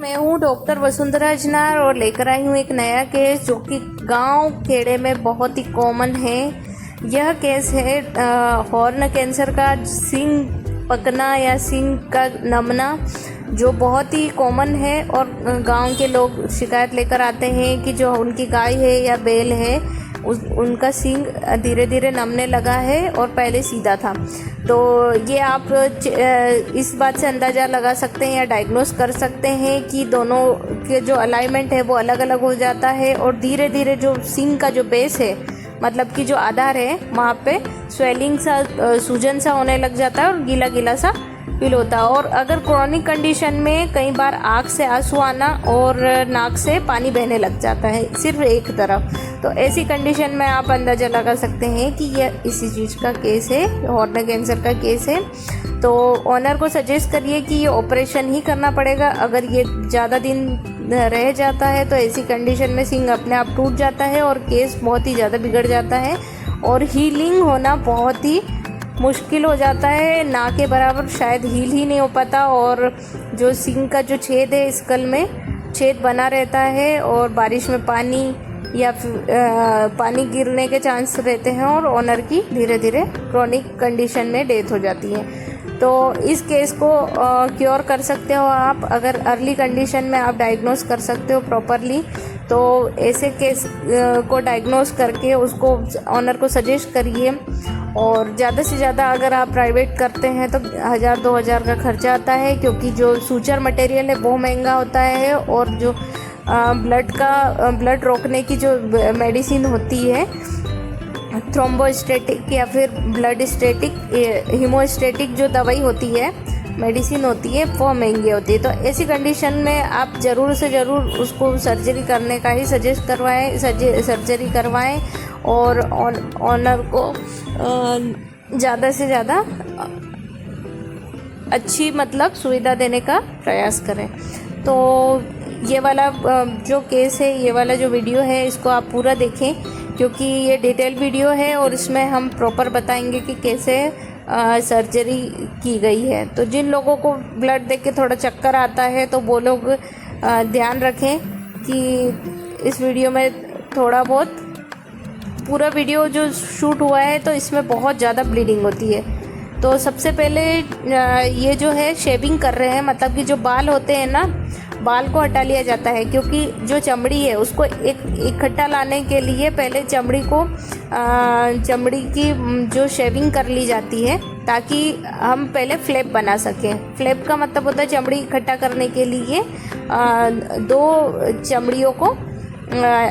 मैं हूँ डॉक्टर वसुंधरा अजनार और लेकर आई हूँ एक नया केस जो कि गांव खेड़े में बहुत ही कॉमन है। यह केस है हॉर्न कैंसर का, सींग पकना या सींग का नमना, जो बहुत ही कॉमन है। और गांव के लोग शिकायत लेकर आते हैं कि जो उनकी गाय है या बैल है उनका सींग धीरे धीरे नमने लगा है और पहले सीधा था। तो ये आप इस बात से अंदाज़ा लगा सकते हैं या डायग्नोस कर सकते हैं कि दोनों के जो अलाइनमेंट है वो अलग अलग हो जाता है और धीरे धीरे जो सींग का जो बेस है, मतलब कि जो आधार है, वहाँ पे स्वेलिंग सा, सूजन सा होने लग जाता है और गीला गीला सा फील होता है। और अगर क्रॉनिक कंडीशन में कई बार आँख से आंसू आना और नाक से पानी बहने लग जाता है सिर्फ एक तरफ। तो ऐसी कंडीशन में आप अंदाज़ा लगा सकते हैं कि यह इसी चीज़ का केस है, हॉर्न कैंसर का केस है। तो ऑनर को सजेस्ट करिए कि ये ऑपरेशन ही करना पड़ेगा। अगर ये ज़्यादा दिन रह जाता है तो ऐसी कंडीशन में सींग अपने आप टूट जाता है और केस बहुत ही ज़्यादा बिगड़ जाता है और हीलिंग होना बहुत ही मुश्किल हो जाता है। ना के बराबर शायद हील ही नहीं हो पाता और जो सींग का जो छेद है, स्कल में छेद बना रहता है और बारिश में पानी या पानी गिरने के चांस रहते हैं और ऑनर की धीरे धीरे क्रॉनिक कंडीशन में डेथ हो जाती है। तो इस केस को क्योर कर सकते हो आप अगर अर्ली कंडीशन में आप डायग्नोस कर सकते हो प्रॉपरली। तो ऐसे केस को डायग्नोस करके उसको ऑनर को सजेस्ट करिए। और ज़्यादा से ज़्यादा अगर आप प्राइवेट करते हैं तो 1000-2000 का खर्चा आता है, क्योंकि जो सूचर मटेरियल है वो महंगा होता है और जो ब्लड रोकने की जो मेडिसिन होती है, थ्रोम्बोस्टेटिक या फिर ब्लड स्टेटिक, हीमोस्टेटिक जो दवाई होती है, मेडिसिन होती है, वो महंगी होती है। तो ऐसी कंडीशन में आप ज़रूर से ज़रूर उसको सर्जरी करने का ही सजेस्ट करवाएं, सर्जरी करवाएं और ऑनर को ज़्यादा से ज़्यादा अच्छी मतलब सुविधा देने का प्रयास करें। तो ये वाला जो केस है, ये वाला जो वीडियो है, इसको आप पूरा देखें क्योंकि ये डिटेल वीडियो है और इसमें हम प्रॉपर बताएंगे कि कैसे सर्जरी की गई है। तो जिन लोगों को ब्लड देख के थोड़ा चक्कर आता है तो वो लोग ध्यान रखें कि इस वीडियो में थोड़ा बहुत, पूरा वीडियो जो शूट हुआ है तो इसमें बहुत ज़्यादा ब्लीडिंग होती है। तो सबसे पहले ये जो है शेविंग कर रहे हैं, मतलब कि जो बाल होते हैं ना, बाल को हटा लिया जाता है क्योंकि जो चमड़ी है उसको इकट्ठा लाने के लिए पहले चमड़ी की जो शेविंग कर ली जाती है ताकि हम पहले फ्लैप बना सकें। फ्लैप का मतलब होता है चमड़ी इकट्ठा करने के लिए दो चमड़ियों को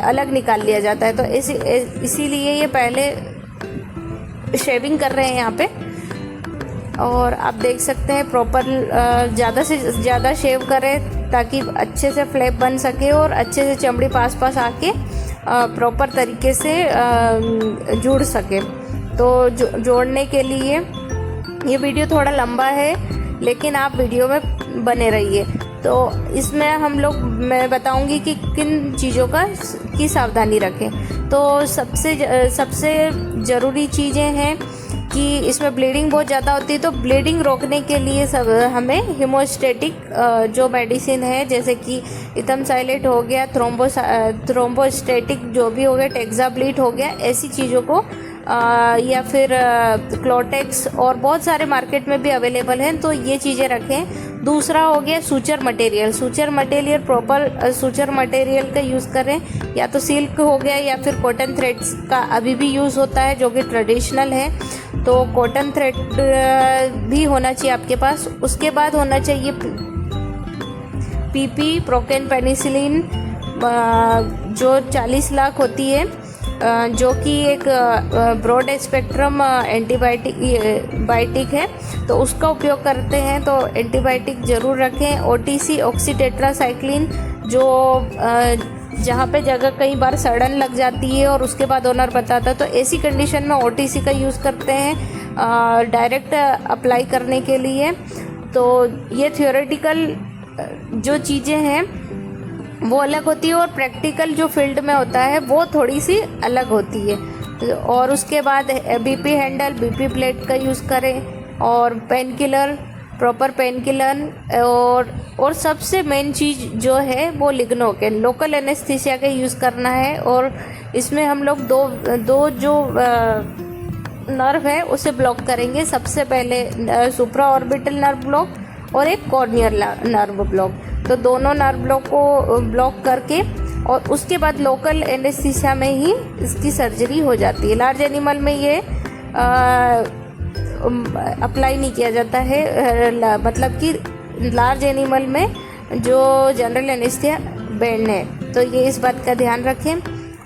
अलग निकाल लिया जाता है। तो इसीलिए ये पहले शेविंग कर रहे हैं यहाँ पे। और आप देख सकते हैं प्रॉपर ज़्यादा से ज़्यादा शेव करें ताकि अच्छे से फ्लैप बन सके और अच्छे से चमड़ी पास आके प्रॉपर तरीके से जुड़ सके। तो जोड़ने के लिए ये वीडियो थोड़ा लंबा है लेकिन आप वीडियो में बने रहिए। तो इसमें मैं बताऊंगी कि किन चीज़ों की सावधानी रखें। तो सबसे ज़रूरी चीज़ें हैं कि इसमें ब्लीडिंग बहुत ज़्यादा होती है। तो ब्लीडिंग रोकने के लिए हमें हीमोस्टेटिक जो मेडिसिन है, जैसे कि इथमसाइलेट हो गया, थ्रोम्बोस्टेटिक जो भी हो गया, टेक्साब्लीट हो गया, ऐसी चीज़ों को या फिर क्लोटेक्स और बहुत सारे मार्केट में भी अवेलेबल हैं, तो ये चीज़ें रखें। दूसरा हो गया suture material, proper suture material का यूज़ करें। या तो सिल्क हो गया या फिर कॉटन थ्रेड्स का अभी भी यूज़ होता है जो कि ट्रेडिशनल है। तो कॉटन थ्रेड भी होना चाहिए आपके पास। उसके बाद होना चाहिए पीपी, प्रोकेन पेनिसिलिन, जो 40 लाख होती है, जो कि एक ब्रॉड स्पेक्ट्रम एंटीबायोटिक है, तो उसका उपयोग करते हैं। तो एंटीबायोटिक ज़रूर रखें। ओटीसी, ऑक्सीटेट्रासाइक्लिन, जो जहाँ पे जगह कई बार सड़न लग जाती है और उसके बाद ओनर बताता है, तो ऐसी कंडीशन में ओटीसी का यूज़ करते हैं डायरेक्ट अप्लाई करने के लिए। तो ये थियोरेटिकल जो चीज़ें हैं वो अलग होती है और प्रैक्टिकल जो फील्ड में होता है वो थोड़ी सी अलग होती है। और उसके बाद बीपी हैंडल, बीपी प्लेट का यूज़ करें और pain killer, proper pain killer और सबसे मेन चीज़ जो है वो लिग्नोकेन लोकल एनेस्थीसिया का यूज़ करना है। और इसमें हम लोग दो जो नर्व है उसे ब्लॉक करेंगे। सबसे पहले सुप्रा ऑर्बिटल नर्व ब्लॉक और एक कॉर्नियल नर्व ब्लॉक। तो दोनों नर्व ब्लॉक को ब्लॉक करके और उसके बाद लोकल एनेस्थीसिया में ही इसकी सर्जरी हो जाती है। लार्ज एनिमल में ये अप्लाई नहीं किया जाता है, मतलब कि लार्ज एनिमल में जो जनरल एनेस्थीसिया बैंड है। तो ये इस बात का ध्यान रखें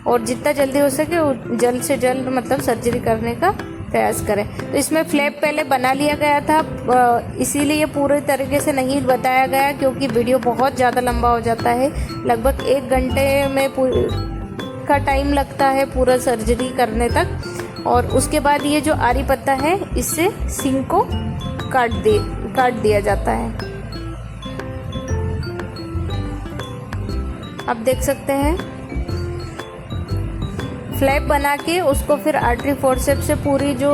और जितना जल्दी हो सके जल्द से जल्द मतलब सर्जरी करने का प्रयास करें। तो इसमें फ्लैप पहले बना लिया गया था, इसीलिए पूरे तरीके से नहीं बताया गया क्योंकि वीडियो बहुत ज़्यादा लंबा हो जाता है। लगभग 1 घंटे में का टाइम लगता है पूरा सर्जरी करने तक। और उसके बाद ये जो आरी पत्ता है इससे सींग को काट दिया जाता है। आप देख सकते हैं फ्लैप बना के उसको फिर आर्टरी फोर्सेप्स से पूरी जो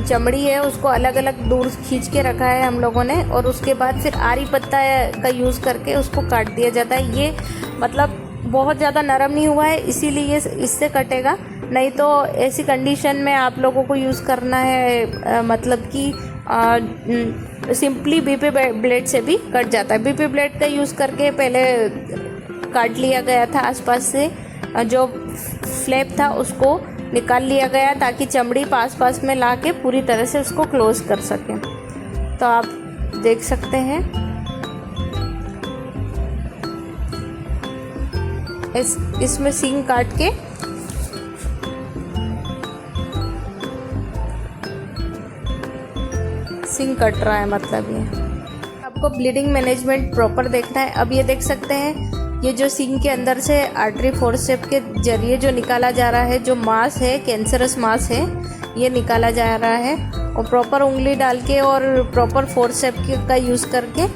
चमड़ी है उसको अलग अलग दूर खींच के रखा है हम लोगों ने। और उसके बाद फिर आरी पत्ता का यूज़ करके उसको काट दिया जाता है। ये मतलब बहुत ज़्यादा नरम नहीं हुआ है इसीलिए इससे कटेगा, नहीं तो ऐसी कंडीशन में आप लोगों को यूज़ करना है मतलब कि सिंपली बीपी ब्लेड से भी कट जाता है। बीपी ब्लेड का यूज़ करके पहले काट लिया गया था, आसपास से जो फ्लैप था उसको निकाल लिया गया ताकि चमड़ी पास में ला के पूरी तरह से उसको क्लोज कर सकें। तो आप देख सकते हैं इसमें सींग काट के सींग कट रहा है, मतलब ये आपको ब्लीडिंग मैनेजमेंट प्रॉपर देखना है। अब ये देख सकते हैं ये जो सींग के अंदर से आर्टरी फोर्सेप के जरिए जो निकाला जा रहा है, जो मांस है कैंसरस मांस है ये निकाला जा रहा है। और प्रॉपर उंगली डाल के और प्रॉपर फोर्सेप का यूज़ करके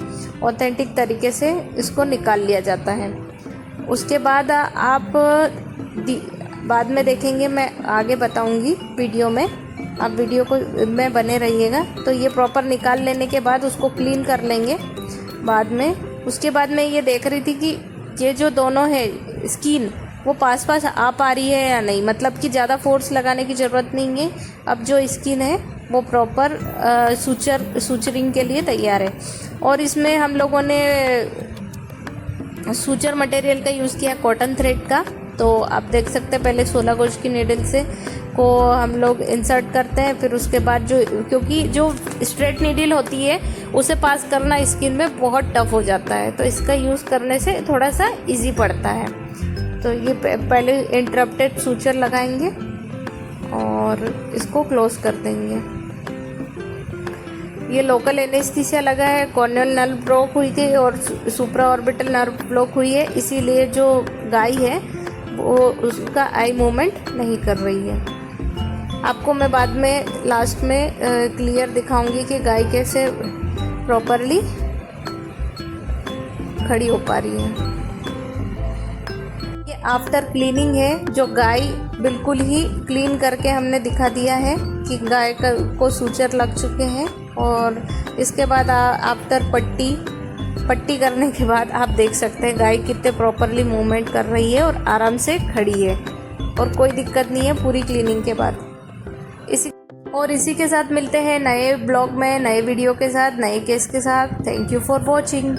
ऑथेंटिक तरीके से इसको निकाल लिया जाता है। उसके बाद आप बाद में देखेंगे, मैं आगे बताऊंगी वीडियो में, आप वीडियो को में बने रहिएगा। तो ये प्रॉपर निकाल लेने के बाद उसको क्लीन कर लेंगे बाद में। उसके बाद मैं ये देख रही थी कि ये जो दोनों है स्किन वो पास आ पा रही है या नहीं, मतलब कि ज़्यादा फोर्स लगाने की ज़रूरत नहीं है। अब जो स्किन है वो प्रॉपर सूचरिंग के लिए तैयार है। और इसमें हम लोगों ने सूचर मटेरियल का यूज़ किया कॉटन थ्रेड का। तो आप देख सकते हैं पहले 16 गोज की नीडल से को हम लोग इंसर्ट करते हैं, फिर उसके बाद क्योंकि जो स्ट्रेट नीडल होती है उसे पास करना स्किन में बहुत टफ हो जाता है, तो इसका यूज़ करने से थोड़ा सा इजी पड़ता है। तो ये पहले इंटरप्टेड सूचर लगाएंगे और इसको क्लोज कर देंगे। ये लोकल एनेस्थीसिया लगा है, कॉर्नियल नर्व ब्लॉक हुई थी और सुप्रा ऑर्बिटल नर्व ब्लॉक हुई है, इसीलिए जो गाय है वो उसका आई मूवमेंट नहीं कर रही है। आपको मैं बाद में लास्ट में क्लियर दिखाऊंगी कि गाय कैसे प्रॉपरली खड़ी हो पा रही है। ये आफ्टर क्लीनिंग है, जो गाय बिल्कुल ही क्लीन करके हमने दिखा दिया है कि गाय को सूचर लग चुके हैं। और इसके बाद आफ्टर पट्टी करने के बाद आप देख सकते हैं गाय कितने प्रॉपरली मूवमेंट कर रही है और आराम से खड़ी है और कोई दिक्कत नहीं है पूरी क्लीनिंग के बाद। इसी के साथ मिलते हैं नए ब्लॉग में, नए वीडियो के साथ, नए केस के साथ। Thank you for watching.